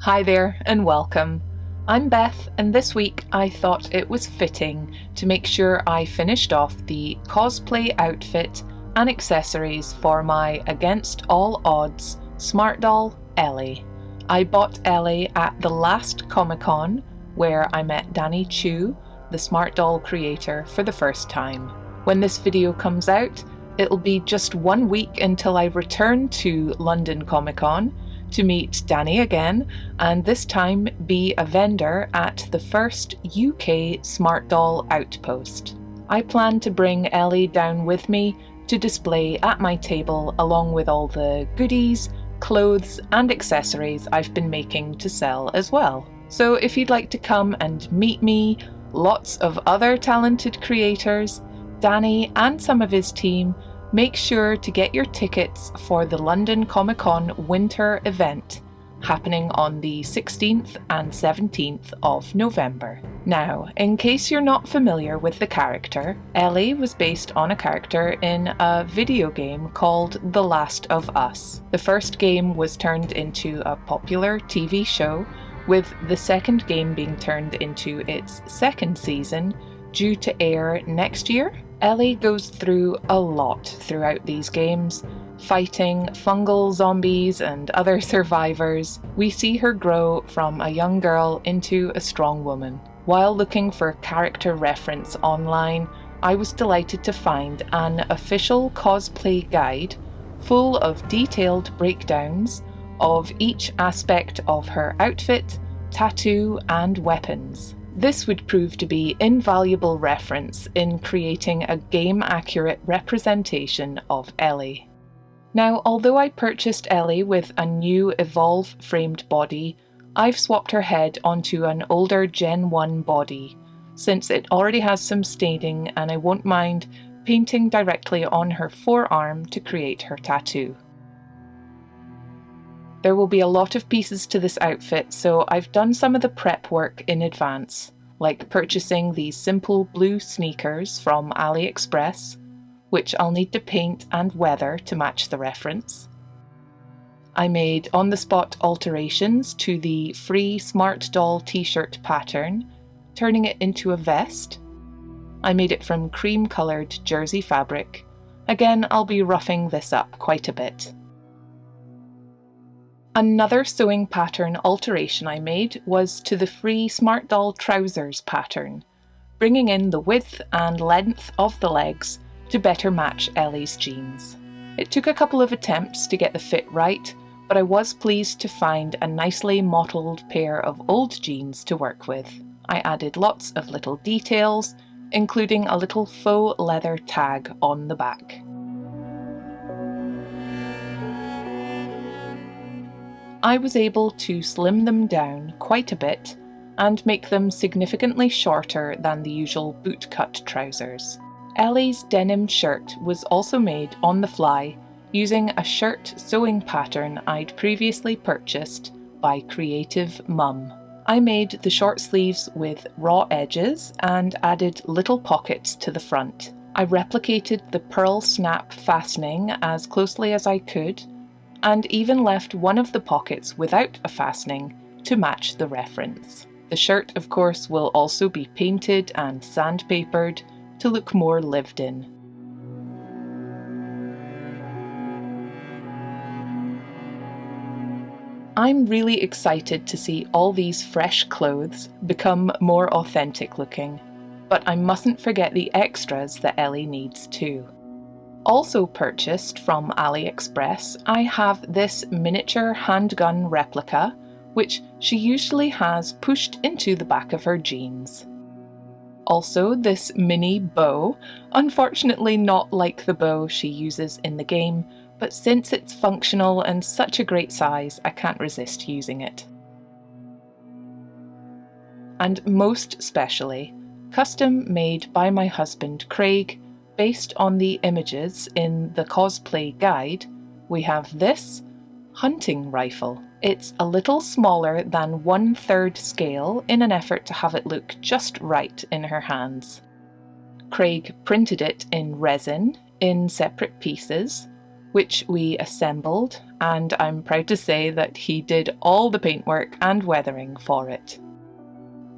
Hi there and welcome. I'm Beth, and this week I thought it was fitting to make sure I finished off the cosplay outfit and accessories for my Against All Odds SmartDoll Ellie. I bought Ellie at the last Comic-Con where I met DannyChooand, the SmartDoll creator, for the first time. When this video comes out, it'll be just 1 week until I return to London Comic-Con to meet Danny again, and this time be a vendor at the first UK SmartDoll outpost. I plan to Bring Ellie down with me to display at my table along with all the goodies, clothes and accessories I've been making to sell as well. So if you'd like to come and meet me, lots of other talented creators, Danny and some of his team, make sure to get your tickets for the London Comic-Con winter event happening on the 16th and 17th of November. Now, in case you're not familiar with the character, Ellie was based on a character in a video game called The Last of Us. The first game was turned into a popular TV show, with the second game being turned into its second season, due to air next year. Ellie goes through a lot throughout these games, fighting fungal zombies and other survivors. We see her grow from a young girl into a strong woman. While looking for character reference online, I was delighted to find an official cosplay guide full of detailed breakdowns of each aspect of her outfit, tattoo and weapons. This would prove to be invaluable reference in creating a game-accurate representation of Ellie. Now, although I purchased Ellie with a new Evolve framed body, I've swapped her head onto an older Gen 1 body, since it already has some staining and I won't mind painting directly on her forearm to create her tattoo. There will be a lot of pieces to this outfit, so I've done some of the prep work in advance, like purchasing these simple blue sneakers from AliExpress, which I'll need to paint and weather to match the reference. I made on-the-spot alterations to the free SmartDoll t-shirt pattern, turning it into a vest. I made it from cream-coloured jersey fabric. Again, I'll be roughing this up quite a bit. Another sewing pattern alteration I made was to the free SmartDoll trousers pattern, bringing in the width and length of the legs to better match Ellie's jeans. It took a couple of attempts to get the fit right, but I was pleased to find a nicely mottled pair of old jeans to work with. I added lots of little details, including a little faux leather tag on the back. I was able to slim them down quite a bit and make them significantly shorter than the usual bootcut trousers. Ellie's denim shirt was also made on the fly using a shirt sewing pattern I'd previously purchased by Creative Mum. I made the short sleeves with raw edges and added little pockets to the front. I replicated the pearl snap fastening as closely as I could, and even left one of the pockets without a fastening to match the reference. The shirt, of course, will also be painted and sandpapered to look more lived in. I'm really excited to see all these fresh clothes become more authentic looking, but I mustn't forget the extras that Ellie needs too. Also purchased from AliExpress, I have this miniature handgun replica, which she usually has pushed into the back of her jeans. Also this mini bow, unfortunately not like the bow she uses in the game, but since it's functional and such a great size, I can't resist using it. And most especially, custom made by my husband Craig, based on the images in the cosplay guide, we have this hunting rifle. It's a little smaller than 1/3 scale in an effort to have it look just right in her hands. Craig printed it in resin in separate pieces, which we assembled, and I'm proud to say that he did all the paintwork and weathering for it.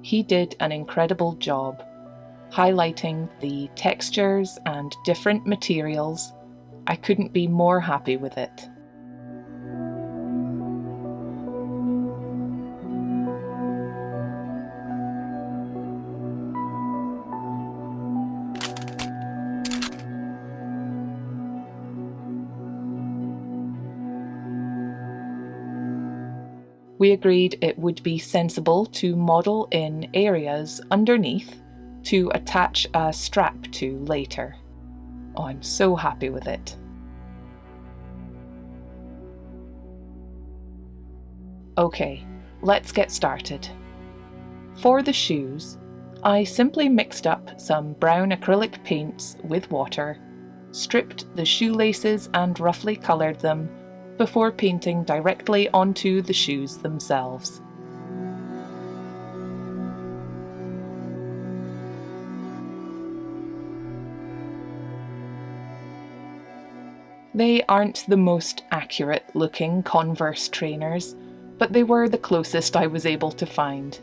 He did an incredible job, highlighting the textures and different materials. I couldn't be more happy with it. We agreed it would be sensible to model in areas underneath to attach a strap to later. Oh, I'm so happy with it. Okay, let's get started. For the shoes, I simply mixed up some brown acrylic paints with water, stripped the shoelaces and roughly coloured them before painting directly onto the shoes themselves. They aren't the most accurate looking Converse trainers, but they were the closest I was able to find.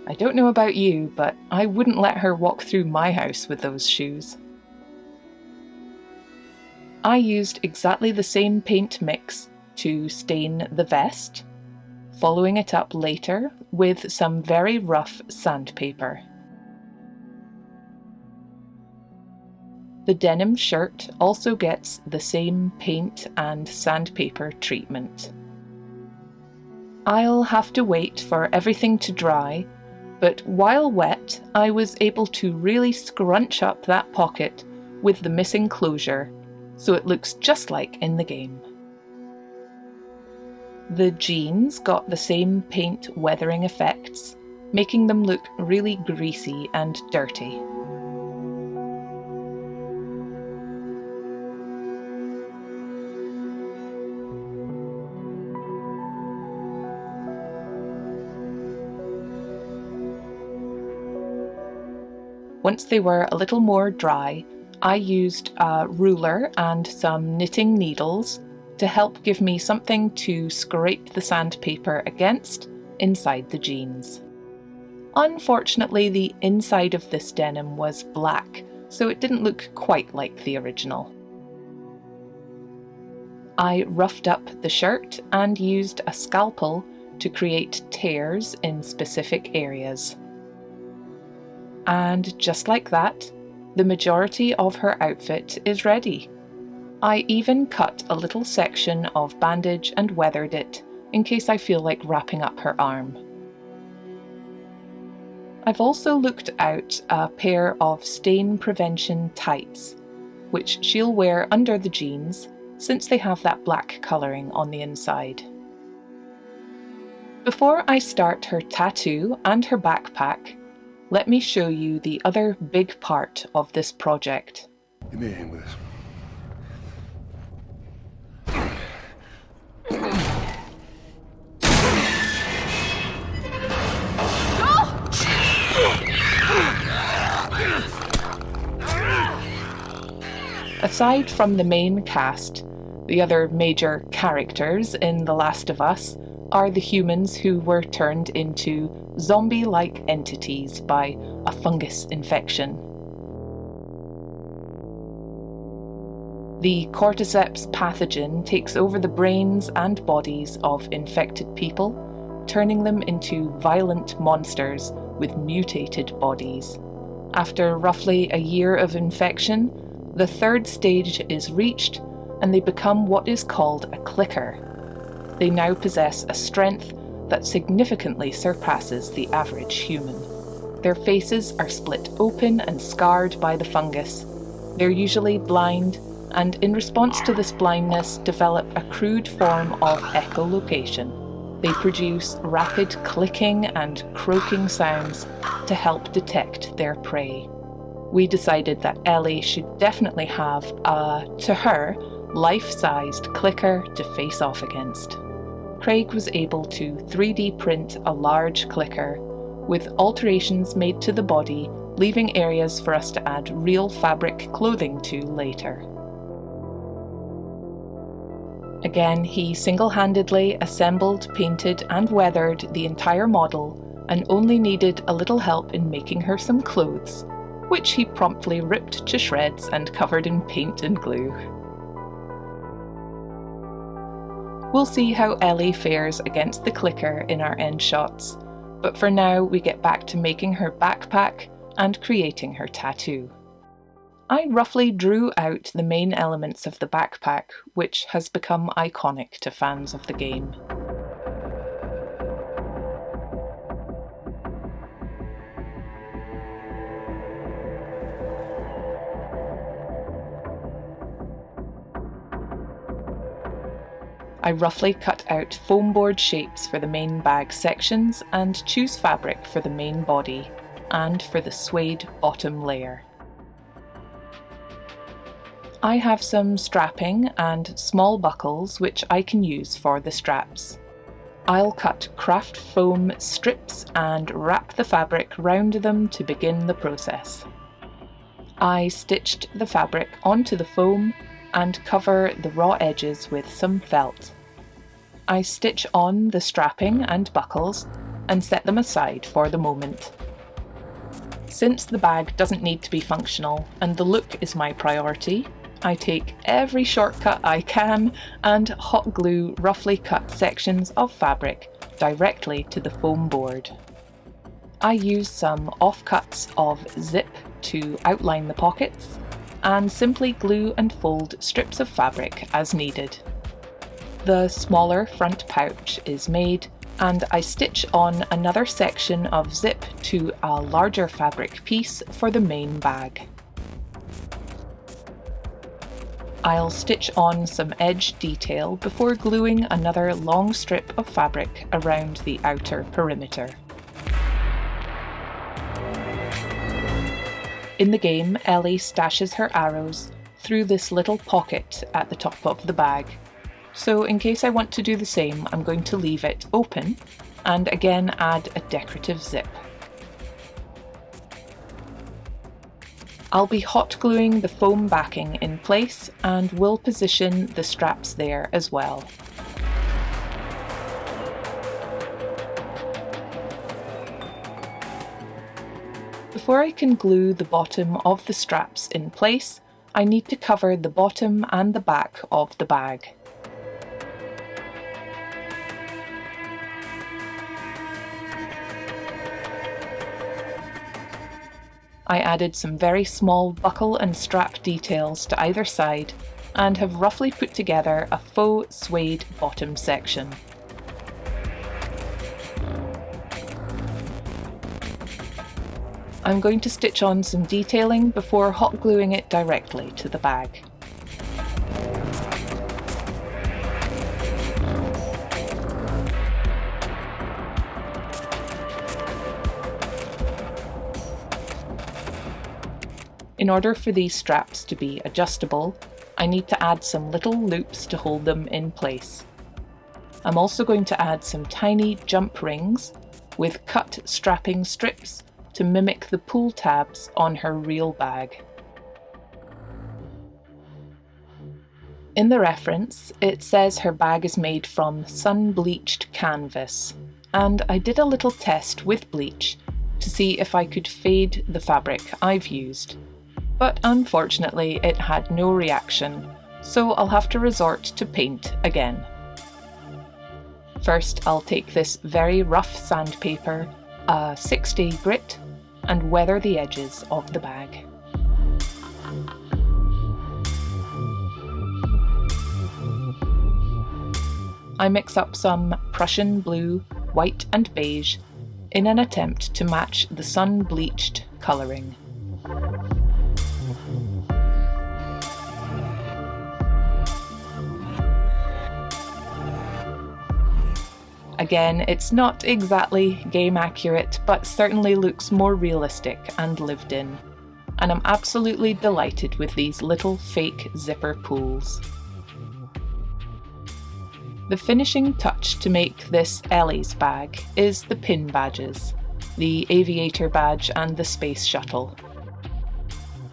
I don't know about you, but I wouldn't let her walk through my house with those shoes. I used exactly the same paint mix to stain the vest, following it up later with some very rough sandpaper. The denim shirt also gets the same paint and sandpaper treatment. I'll have to wait for everything to dry, but while wet, I was able to really scrunch up that pocket with the missing closure, so it looks just like in the game. The jeans got the same paint weathering effects, making them look really greasy and dirty. Once they were a little more dry, I used a ruler and some knitting needles to help give me something to scrape the sandpaper against inside the jeans. Unfortunately, the inside of this denim was black, so it didn't look quite like the original. I roughed up the shirt and used a scalpel to create tears in specific areas. And just like that, the majority of her outfit is ready. I even cut a little section of bandage and weathered it in case I feel like wrapping up her arm. I've also looked out a pair of stain prevention tights, which she'll wear under the jeans since they have that black colouring on the inside. Before I start her tattoo and her backpack, let me show you the other big part of this project. Give me a hand with this. Aside from the main cast, the other major characters in The Last of Us are the humans who were turned into zombie-like entities by a fungus infection. The cordyceps pathogen takes over the brains and bodies of infected people, turning them into violent monsters with mutated bodies. After roughly a year of infection, the third stage is reached and they become what is called a clicker. They now possess a strength that significantly surpasses the average human. Their faces are split open and scarred by the fungus. They're usually blind, and in response to this blindness develop a crude form of echolocation. They produce rapid clicking and croaking sounds to help detect their prey. We decided that Ellie should definitely have a, to her, life-sized clicker to face off against. Craig was able to 3D print a large clicker, with alterations made to the body, leaving areas for us to add real fabric clothing to later. Again, he single-handedly assembled, painted and weathered the entire model and only needed a little help in making her some clothes, which he promptly ripped to shreds and covered in paint and glue. We'll see how Ellie fares against the clicker in our end shots, but for now we get back to making her backpack and creating her tattoo. I roughly drew out the main elements of the backpack, which has become iconic to fans of the game. I roughly cut out foam board shapes for the main bag sections and choose fabric for the main body and for the suede bottom layer. I have some strapping and small buckles which I can use for the straps. I'll cut craft foam strips and wrap the fabric round them to begin the process. I stitched the fabric onto the foam and cover the raw edges with some felt. I stitch on the strapping and buckles and set them aside for the moment. Since the bag doesn't need to be functional and the look is my priority, I take every shortcut I can and hot glue roughly cut sections of fabric directly to the foam board. I use some offcuts of zip to outline the pockets and simply glue and fold strips of fabric as needed. The smaller front pouch is made and I stitch on another section of zip to a larger fabric piece for the main bag. I'll stitch on some edge detail before gluing another long strip of fabric around the outer perimeter. In the game, Ellie stashes her arrows through this little pocket at the top of the bag. So in case I want to do the same, I'm going to leave it open and again add a decorative zip. I'll be hot gluing the foam backing in place and will position the straps there as well. Before I can glue the bottom of the straps in place, I need to cover the bottom and the back of the bag. I added some very small buckle and strap details to either side and have roughly put together a faux suede bottom section. I'm going to stitch on some detailing before hot gluing it directly to the bag. In order for these straps to be adjustable, I need to add some little loops to hold them in place. I'm also going to add some tiny jump rings with cut strapping strips to mimic the pull tabs on her real bag. In the reference, it says her bag is made from sun-bleached canvas, and I did a little test with bleach to see if I could fade the fabric I've used. But unfortunately it had no reaction, so I'll have to resort to paint again. First I'll take this very rough sandpaper, a 60 grit, and weather the edges of the bag. I mix up some Prussian blue, white and beige in an attempt to match the sun-bleached colouring. Again, it's not exactly game accurate, but certainly looks more realistic and lived in. And I'm absolutely delighted with these little fake zipper pulls. The finishing touch to make this Ellie's bag is the pin badges, the aviator badge and the space shuttle.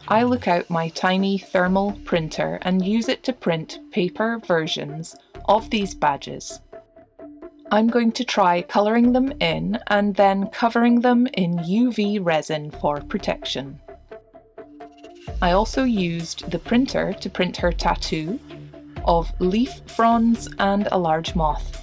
I look out my tiny thermal printer and use it to print paper versions of these badges. I'm going to try colouring them in and then covering them in UV resin for protection. I also used the printer to print her tattoo of leaf fronds and a large moth.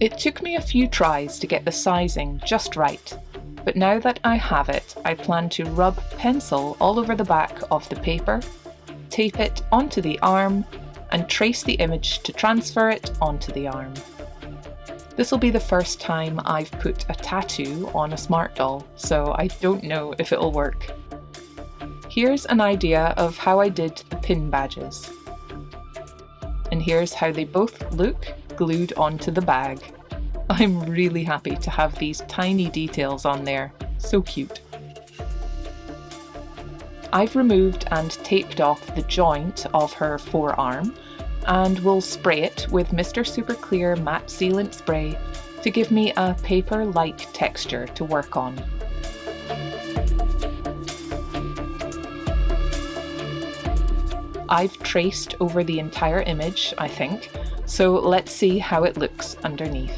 It took me a few tries to get the sizing just right, but now that I have it, I plan to rub pencil all over the back of the paper, tape it onto the arm, and trace the image to transfer it onto the arm. This will be the first time I've put a tattoo on a SmartDoll, so I don't know if it'll work. Here's an idea of how I did the pin badges. And here's how they both look glued onto the bag. I'm really happy to have these tiny details on there, so cute. I've removed and taped off the joint of her forearm and will spray it with Mr. Super Clear matte sealant spray to give me a paper-like texture to work on. I've traced over the entire image, I think, so let's see how it looks underneath.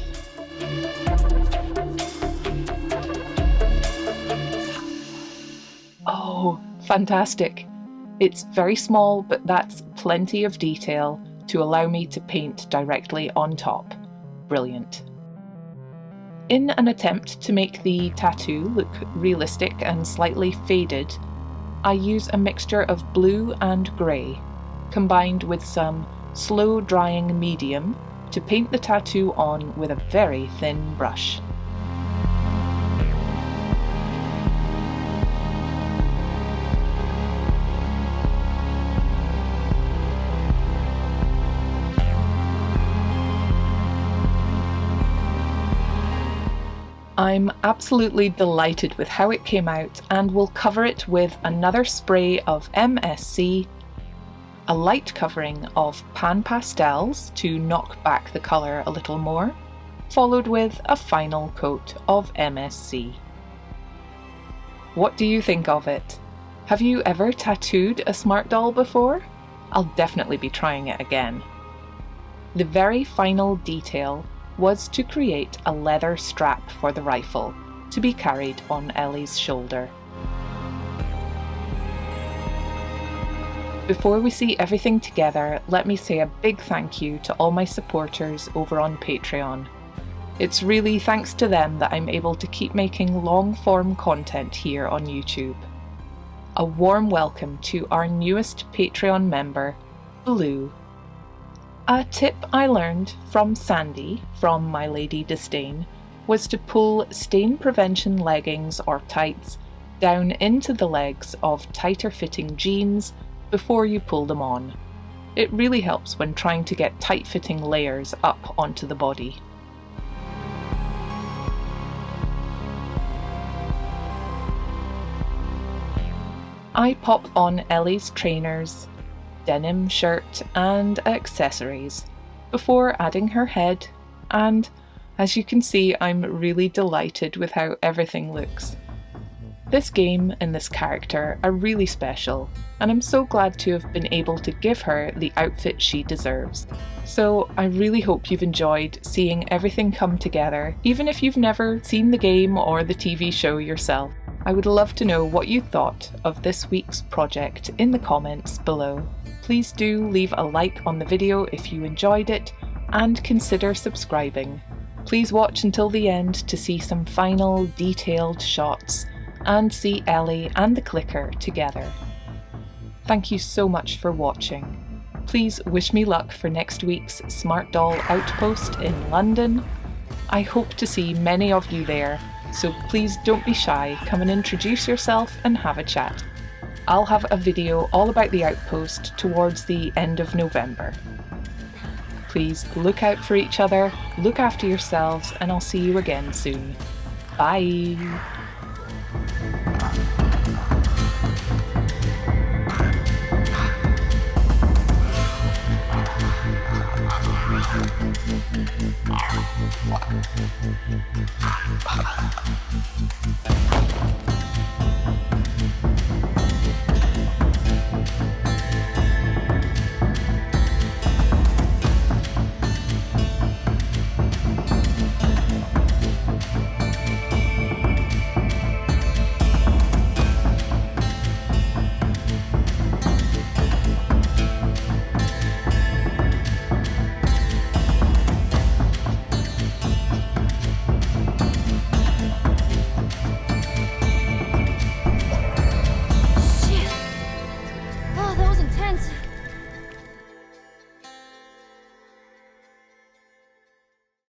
Oh, fantastic! It's very small, but that's plenty of detail to allow me to paint directly on top. Brilliant. In an attempt to make the tattoo look realistic and slightly faded, I use a mixture of blue and grey, combined with some slow drying medium to paint the tattoo on with a very thin brush. I'm absolutely delighted with how it came out and will cover it with another spray of MSC, a light covering of pan pastels to knock back the colour a little more, followed with a final coat of MSC. What do you think of it? Have you ever tattooed a SmartDoll before? I'll definitely be trying it again. The very final detail was to create a leather strap for the rifle to be carried on Ellie's shoulder. Before we see everything together, let me say a big thank you to all my supporters over on Patreon. It's really thanks to them that I'm able to keep making long-form content here on YouTube. A warm welcome to our newest Patreon member, Blue. A tip I learned from Sandy, from My Lady Disdain, was to pull stain prevention leggings or tights down into the legs of tighter fitting jeans before you pull them on. It really helps when trying to get tight fitting layers up onto the body. I pop on Ellie's trainers, denim shirt and accessories before adding her head, and as you can see, I'm really delighted with how everything looks. This game and this character are really special, and I'm so glad to have been able to give her the outfit she deserves. So I really hope you've enjoyed seeing everything come together, even if you've never seen the game or the TV show yourself. I would love to know what you thought of this week's project in the comments below. Please do leave a like on the video if you enjoyed it, and consider subscribing. Please watch until the end to see some final detailed shots and see Ellie and the clicker together. Thank you so much for watching. Please wish me luck for next week's SmartDoll Outpost in London. I hope to see many of you there, so please don't be shy, come and introduce yourself and have a chat. I'll have a video all about the outpost towards the end of November. Please look out for each other, look after yourselves, and I'll see you again soon. Bye!